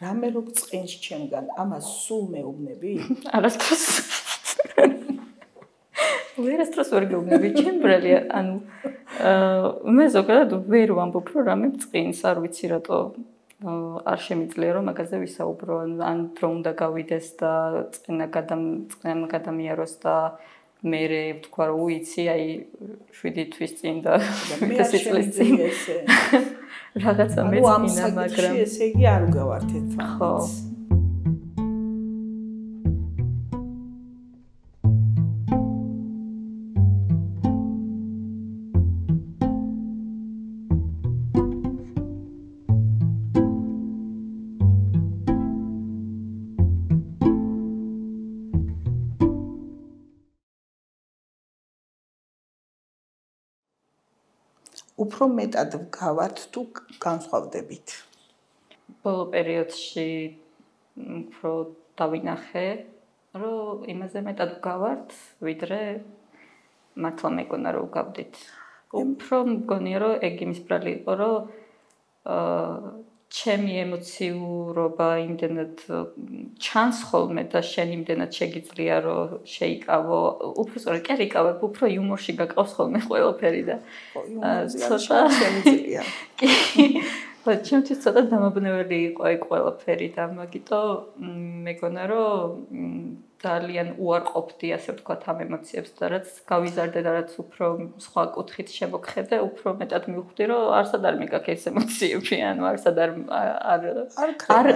რამე რო წენს ჩემგან, ამას სულ მეუბნები? არასდროს. ვერასდროს ვერ გეუბნები, ჩემბრალია, ანუ მე ზოგადად ვერ ვამბობ, რომ რამე წინს, არ ვიცი რატო არ შემიძლია რომ მაგაზე ვისაუბრო, ან დრო უნდა გავიდეს და წინა გადამიაროს და მე ვთქვა რომ უიცი, აი 7 თვის წინ და 7 წლის წინ ესე. რაღაცა მეცინდა, მაგრამ ესე იგი არ უგავართ ერთმანეთს. უფრო მეტად ვგავართ თუ განსხვავდებით. ბოლო პერიოდში უფრო დავინახე, რომ იმაზე მეტად ვგავართ, ვიდრე მართლა მეგონა რომ ვგავდით. უფრო მგონია რომ ეგ იმის ბრალი იყო, რომ ჩემი ემოციურობა იმდენად ჩანს ხოლმე და შენ იმდენად შეგიძლია რომ შეიკავო, უფრო სწორად კი არ იკავებ, უფრო იუმორში გაკავს ხოლმე ყველაფერი და ცოტა შემიძლია. კი, ჩემთვის ცოტა დამაბნეველი იყო ეგ ყველაფერი და მაგიტომ მეგონა რომ ძალიან უარყოფდი, ასე ვთქვათ, ამ ემოციებს და რაც გავიზარდე და რაც უფრო სხვა კუთხით შემოგხედე, უფრო მეტად მივხვდი, რომ არსად არ მიგაქ ეს ემოციები, ანუ არსად არ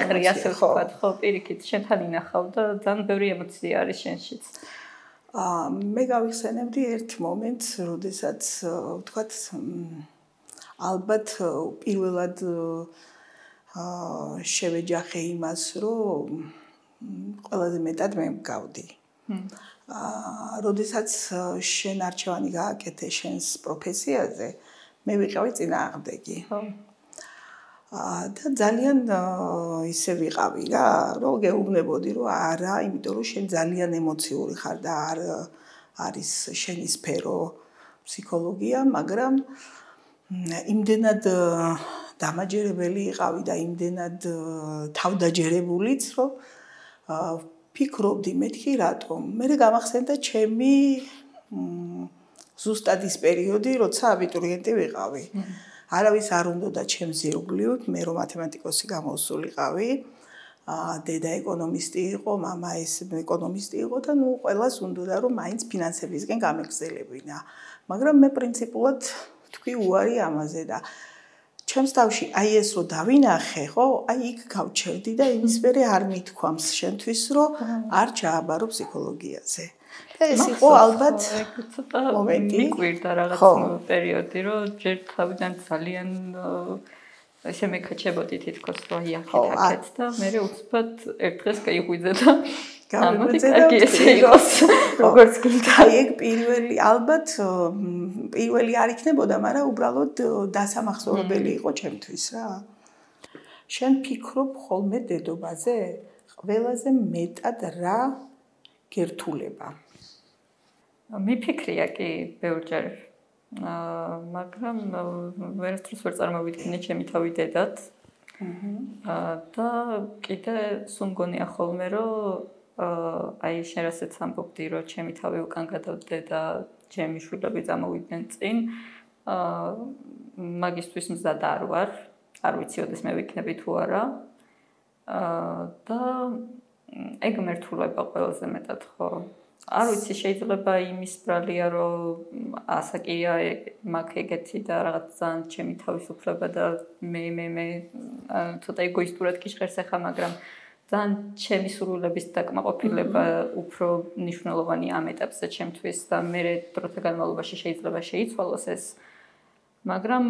ყრი, ასე ვთქვათ, ხო, პირიქით, შენთან ინახავ და ძალიან ბევრი ემოცია არის შენშიც. მე გავიხსენებდი ერთ მომენტს, როდესაც ვთქვათ, ალბათ პირველად შევეჯახე იმას, რომ ყველაზე მეტად მე მგავდი. როდესაც შენ არჩევანი გააკეთე შენს პროფესიაზე, მე ვიყავი წინააღმდეგი. და ძალიან ისე ვიყავი რა, რომ გეუბნებოდი, რომ არა, იმიტომ რომ შენ ძალიან ემოციური ხარ და არ არის შენი სფერო ფსიქოლოგია, მაგრამ იმდენად დამაჯერებელი იყავი და იმდენად თავდაჯერებულიც, რომ ფიქრობდი მეთქი რატომ. მე გამახსენდა ჩემი ზუსტად ის პერიოდი, როცა აბიტურიენტი ვიყავი. არავის არ უნდოდა ჩემს ირგვლივ, მე რომ მათემატიკოსი გამოსულიყავი. დედა ეკონომისტი იყო, მამა ეს ეკონომისტი იყო და ნუ ყველას უნდოდა რომ მაინც ფინანსებისკენ გამეგზელებინა. მაგრამ მე პრინციპულად თქვი უარი ამაზე და ჩემს თავში აი ეს რო დავინახე, ხო, აი იქ გავჩერდი და იმის მერე არ მithქვამს შენთვის, რომ არ ჩააბარო ფსიქოლოგიაზე. და ეს იყო ალბათ მომენტი. მიკვირდა რაღაც პერიოდი, რომ ჯერ თავიდან ძალიან ესე მეკაჩებოდი თითქოს რომ აი აქეთ და მე უცბად ერთ დღეს გაიღვიძე და გამიგვიძე როგორც გინდა. აი ეგ პირველი ალბათ პირველი არ იქნებოდა, მაგრამ უბრალოდ დასამახსოვრებელი იყო ჩემთვის რა. შენ ფიქრობ ხოლმე დედობაზე? ყველაზე მეტად რა გერთულება? მიფიქრია კი ბევრჯერ. მაგრამ ვერასდროს ვერ წარმოვიდგინე ჩემი თავი დედად. და კიდე სულ მგონია ხოლმე რომ აი შენ რასაც ამბობდი რომ ჩემი თავი უკან გადავდე და ჩემი შვილები წამოვიდნენ წინ მაგისტვის მზად არ ვარ, არ ვიცი ოდეს მე ვიქნები თუ არა. და ეგ მერთულება ყველაზე მეტად ხო. არ ვიცი, შეიძლება იმის ბრალია რომ ასაკია მაგ ეგეთი და რაღაც ძალიან ჩემი თავისუფლება და მე ცოტა ეგოისტურად კი ჟღერს ახლა, მაგრამ ძალიან ჩემი სურვილების დაკმაყოფილება უფრო მნიშვნელოვანი ამ ეტაპზე ჩემთვის და მე დროთა განმავლობაში შეიძლება შეიცვალოს ეს. მაგრამ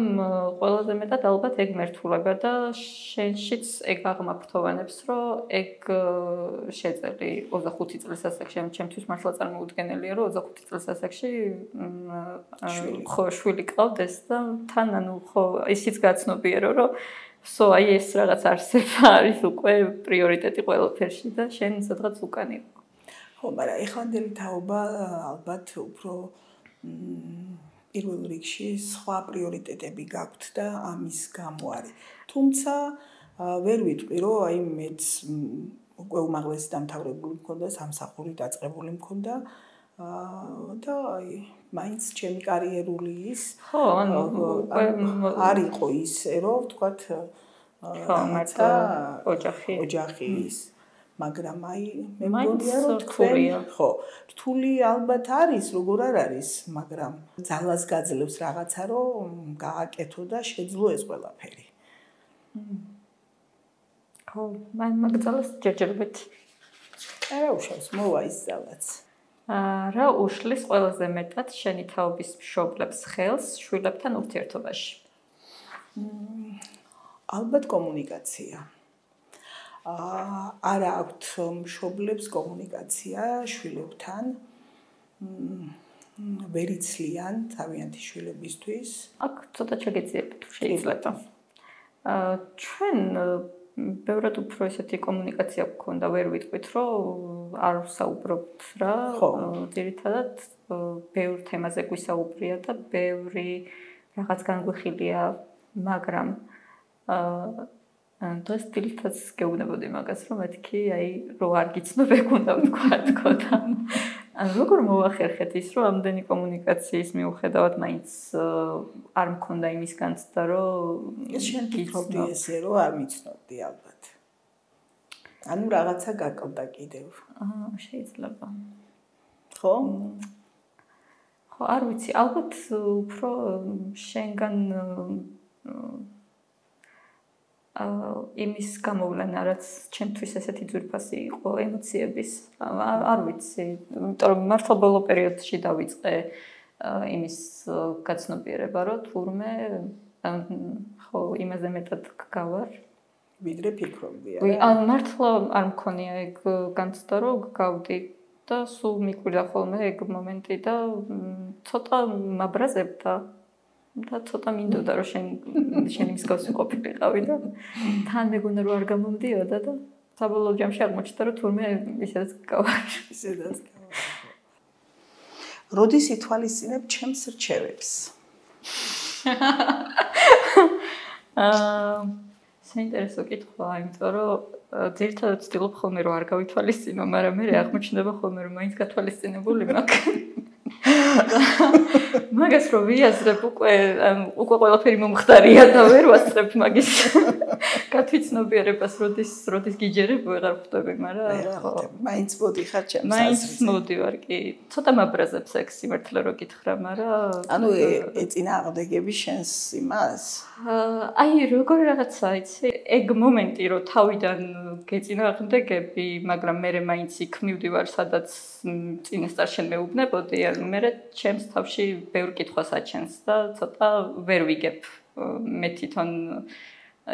ყველაზე მეტად ალბათ ეგ მერთულება და შენშიც ეგ აღმაფრთოვანებს, რომ ეგ შეწერი 25 წლის ასაკში, ჩემთვის მართლა წარმოუდგენელია, რომ 25 წლის ასაკში ხო შვილი ყავდეს და თან ანუ ხო ისიც გაცნობიერო, რომ აი ეს რაღაც არსება არის უკვე პრიორიტეტი ყველაფერში და შენ სადღაც უკან იყო. ხო, მაგრამ ეხანდელი თაობა ალბათ უფრო პირველ რიგში სხვა პრიორიტეტები გაქვთ და ამის გამო არის. თუმცა ვერ ვიტყვი, რომ აი მეც უკვე უმაღლესი დამთავრებული მქონდა, სამსახური დაწყებული მქონდა და აი მაინც ჩემი კარიერული ის ხო, ანუ არ იყო ისე, რომ ვთქვათ მარტო ოჯახი ის მაგრამ აი მე მგონია რომ რთულია ხო რთული ალბათ არის როგორ არ არის მაგრამ ძალას გაძლევს რაღაცა რომ გააკეთო და შეძლო ეს ყველაფერი ხო მაგძალას ჯერჯერობით არა უშავს მოვა ის ძალაც რა უშლის ყველაზე მეტად შენი თაობის მშობლებს ხელს შვილებთან ურთიერთობაში ალბათ კომუნიკაცია არა აქვთ მშობლებს კომუნიკაცია შვილებთან ვერ იცლიან თავიანთი შვილებისთვის აქ ცოტა შეგეძიებთ თუ შეიძლება ჩვენ ბევრად უფრო ესეთი კომუნიკაცია გქონდა ვერ ვიტყვით რომ არ ვსაუბრობთ რა ძირითადად ბევრ თემაზე გვისაუბრია და ბევრი რაღაც განგვიხილია მაგრამ და სტილითაც გეუბნებოდი მაგას რომ მეთქი აი რო არ გიცნობ ეგ უნდა ვთქვა თქო და ანუ როგორ მოახერხეთ ის რომ ამდენი კომუნიკაციის მიუხედავად მაინც არ მქონდა იმის განცდა რომ ეს შენ ფიქრობდი ესე რომ არ მიცნობდი ალბათ ანუ რაღაცა გაკლდა კიდევ შეიძლება ხო ხო არ ვიცი ალბათ უფრო შენგან იმის გამოვლენა რაც ჩემთვის ესეთი ძვირფასი იყო ემოციების არ ვიცი იმიტომ რომ მართლა ბოლო პერიოდში დავიწყე იმის გაცნობიერება რომ თურმე ხო იმაზე მეტად გგავარ ვიდრე ფიქრობდი ან მართლა არ მქონია ეგ განცდა რომ გგავდი და სულ მიკვირდა ხოლმე ეგ მომენტი და ცოტა მაბრაზებდა და ცოტა მინდოდა რომ შენი მსგავსი ყოფილიყავი და თან მეგონა რომ არ გამომდიოდა და საბოლოო ჯამში აღმოჩნდა რომ თურმე ისედაც გგავარ როდის ითვალისწინებ ჩემს რჩევებს საინტერესო კითხვაა იმიტომ რომ ძირითადად ვცდილობ ხოლმე რომ არ გავითვალისწინო მაგრამ მე აღმოჩნდება ხოლმე რომ მაინც გათვალისწინებული მაქვს მაგას რო ვიაზრებ უკვე ყველაფერი მომხდარია და ვერ ვასწრებ მაგის გათვითცნობიერებას როდის გიჯერებ ვეღარ ხვდები მაგრამ მაინც მოდიხარ ჩემს მაინც მოდივარ კი ცოტა მაბრაზებს ეგ სიმართლე რო გითხრა მაგრამ ანუ ეწინააღმდეგები შენს იმას აი როგორ რაღაცა იცი ეგ მომენტი რომ თავიდან გეწინააღმდეგები მაგრამ მე მაინც იქ მივდივარ სადაც წინასწარ შენ მეუბნებოდი მე ჩემს თავში ბევრ კითხვას აჩენს და ცოტა ვერ ვიგებ მე თვითონ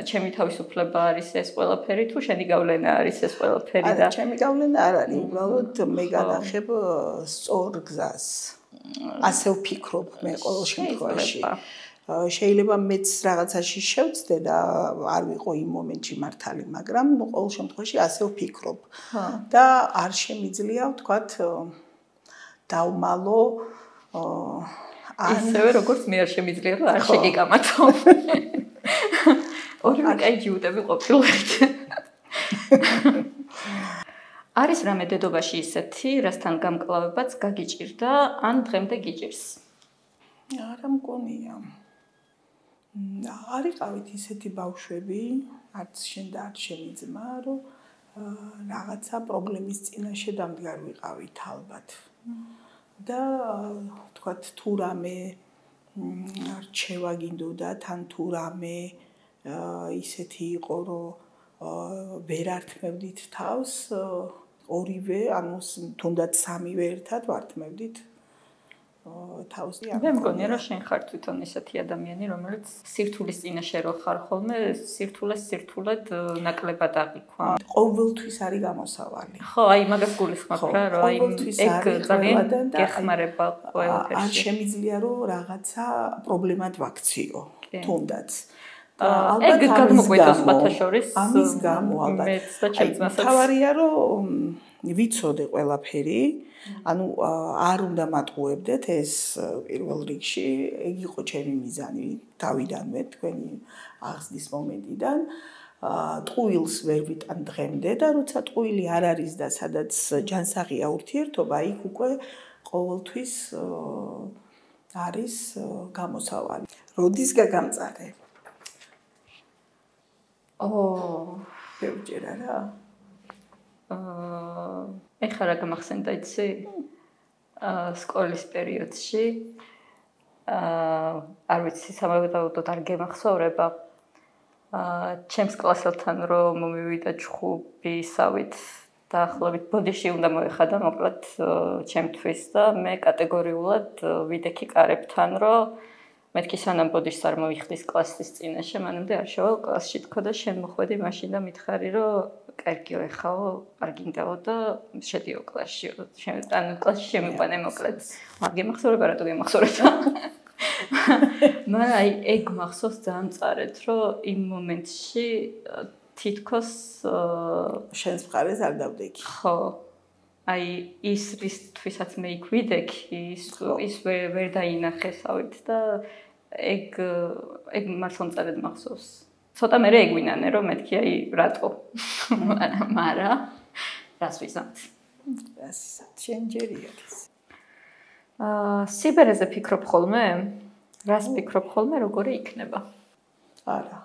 ჩემი თავისუფლება არის ეს ყველაფერი თუ შენი გავლენა არის ეს ყველაფერი და ჩემი გავლენა არ არის უბრალოდ მე განახებ სწორ გზას ასე ვფიქრობ მე ყოველ შემთხვევაში შეიძლება მეც რაღაცაში შევწდე და არ ვიყო იმ მომენტში მართალი მაგრამ ყოველ შემთხვევაში ასე ვფიქრობ და არ შემიძლია ვთქვათ დავმალო ისევე როგორც მე არ შემიძლია რომ არ შეგეკამათო ორივე კაი ჯიუტები ყოფილიყით არის რამე დედობაში ისეთი რასთან გამკლავებაც გაგიჭირდა ან დღემდე გიჭირს არა მგონია არიყავით ისეთი ბავშვები არც შენ და არც შენი ძმა რომ რაღაცა პრობლემის წინაშე დამდგარ ვიყავით ალბათ და თქვათ თუ რამე რჩევა გინდოდა თან თუ რამე ისეთი იყო რომ ვერ ართმევდით თავს ორივე ანუ თუნდაც სამივე ერთად ვართმევდით თავს მე მგონია რომ შენ ხარ თვითონ ისეთი ადამიანი რომელიც სირთულის წინაშე რო ხარ ხოლმე სირთულედ ნაკლებად აღიქვა ყოველთვის არის გამოსავალი ხო აი მაგას გულისხმობ რა რომ აი ეგ ძალიან გეხმარება ყველაფერში არ შემიძლია რომ რაღაცა პრობლემად ვაქციო თუნდაც ეგ გამოგვეწო სხვათა შორის ამის გამო ალბათ თავარია რომ ვიცოდე ყველაფერი ანუ არ უნდა მატყუებდეთ ეს პირველ რიგში ეგ იყო ჩემი მიზანი თავიდანვე თქვენი აღზრდის მომენტიდან ტყუილს ვერ ვიტან დღემდე და როცა ტყუილი არ არის და სადაც ჯანსაღია ურთიერთობა, იქ უკვე ყოველთვის არის გამოსავალი. როდის გაგამწარე? ბევრჯერ არა? ეხლა რა გამახსენდა იცი? სკოლის პერიოდში არ ვიცი სამავდაუდოდ არ გემახსოვრება ჩემს კლასელთან რომ მომივიდა ჩხუბისავით დაახლოებით ბოდიში უნდა მოეხადა მოკლედ ჩემთვის და მე კატეგორიულად ვიდექი კარებთან რომ მეთქი სანამ ბოდიშს არ მოიხდის კლასის წინაშე მანამდე არ შევალ კლასში თქო და შენ მოხვედი მაშინ და მითხარი რომ კარგიო ეხაო არ გინდაო და შედიო კლასში ან კლასში შემიყვანე მოკლედ არ გემახსოვრება რატო გემახსოვრება მაგრამ აი ეგ მახსოვს ძალიან მწარედ რომ იმ მომენტში თითქოს შენს მხარეს არ დავდექი ხო აი ის რისთვისაც მე იქ ვიდექი ის ვერ დაინახესავით და ეგ მართლა მწარედ მახსოვს ცოტა მერე ეგვინანე რომ მეთქი აი რატო მარა რას ვიზამთ შენ ჯერია ეს სიბერეზე ფიქრობ ხოლმე რას ფიქრობ ხოლმე როგორი იქნება არა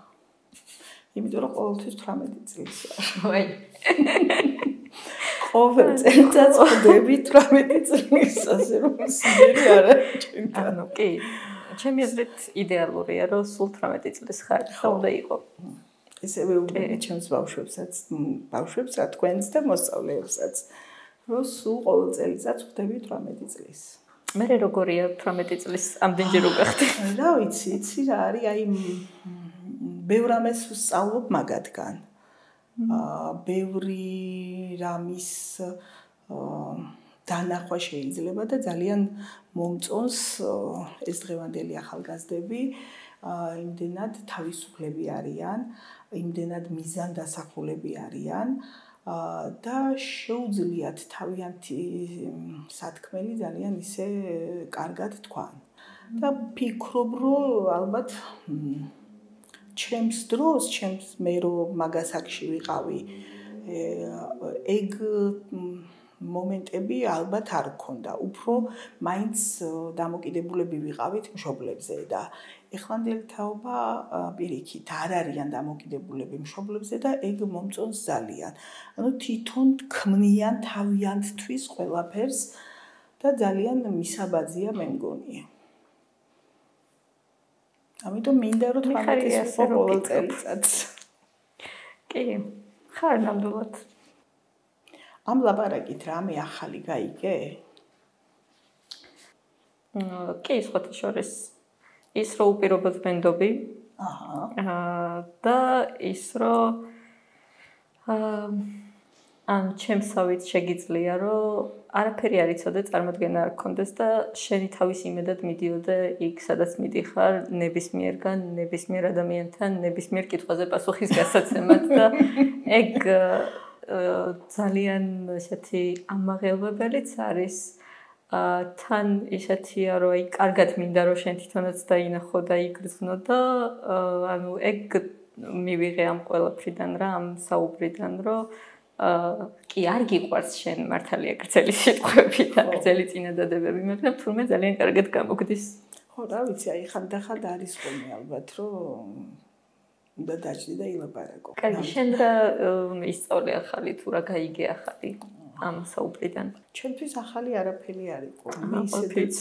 იმიტომ რომ ყოველთვის 18 წელია ვაი ყოველ წელიწადს ხვდები 18 წლის ასე რომ სიბერი არა ჩემთან ანუ კი ჩემი აზრით იდეალურია რომ სულ 18 წლის ხარ და უნდა იყო ესევე უბრალოდ ჩემს ბავშვებს რა თქვენს და მოსწავლეებსაც რომ სულ ყოველ წელიწადს ხვდები 18 წლის მე როგორია 18 წლის ამდენჯერ უგახდი რა ვიცი რა არის აი ბევრ ამას ვსწავლობ მაგათგან ბევრი რამის დანახვა შეიძლება და ძალიან მომწონს ეს დღევანდელი ახალგაზრდები იმდენად თავისუფლები არიან იმდენად მიზანდასახულები არიან და შეუძლიათ თავიანთი სათქმელი ძალიან ისე კარგად თქვან და ფიქრობ რომ ალბათ ჩემს დროს მე რომ მაგასაკში ვიყავი ეგ მომენტები ალბათ არ გქონდა უფრო მაინც დამოკიდებულები ვიყავით მშობლებზე და ეხლანდელი თაობა პირიქით არ არიან დამოკიდებულები მშობლებზე და ეგ მომწონს ძალიან ანუ თვითონ ქმნიან თავიანთთვის ყველაფერს და ძალიან მისაბაძია მე მგონია ამიტომ მინდა რომ 18 წლის ყოველ წელიწადს კი ხარ ნამდვილად ამ ლაპარაკით რამე ახალი გაიგე? კი, სხვათა შორის ის რომ უპირობოდ ვენდობი. და ის რომ ან ჩემსავით შეგიძლია რომ არაფერი არ იცოდე, წარმოდგენა არ გქონდეს და შენი თავის იმედად მიდიოდე იქ, სადაც მიდიხარ, ნებისმიერგან, ნებისმიერ ადამიანთან, ნებისმიერ კითხვაზე პასუხის გასაცემად და ეგ ძალიან ესეთი ამაღელვებელიც არის თან ისეთია რომ აი კარგად მინდა რომ შენ თვითონაც დაინახო და იგრძნო და ანუ ეგ მივიღე ამ ყველაფრიდან რა ამ საუბრიდან რომ კი არ გიყვარს შენ მართალია გრძელი სიტყვები და გრძელი წინადადებები მაგრამ თურმე ძალიან კარგად გამოგდის ხო რა ვიცი აი ხანდახან არის ხოლმე ალბათ რომ და დაჭდი და ილაპარაკო. კარგი, შენ რა ისწავლე ახალი თუ რა გაიგე ახალი ამ საუბრიდან? ჩემთვის ახალი არაფერი არ იყო. მე ისედაც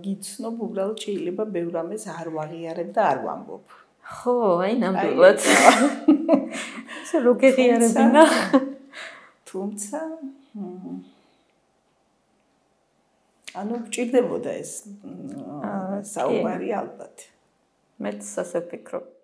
გიცნობ, უბრალოდ შეიძლება ბევრ ამას არ ვაღიარებ და არ ვამბობ. ხო, აი ნამდვილად. ესე რო გეღიარებინა. თუმცა ანუ გჭირდებოდა ეს საუბარი ალბათ. მეც ასე ვფიქრობ.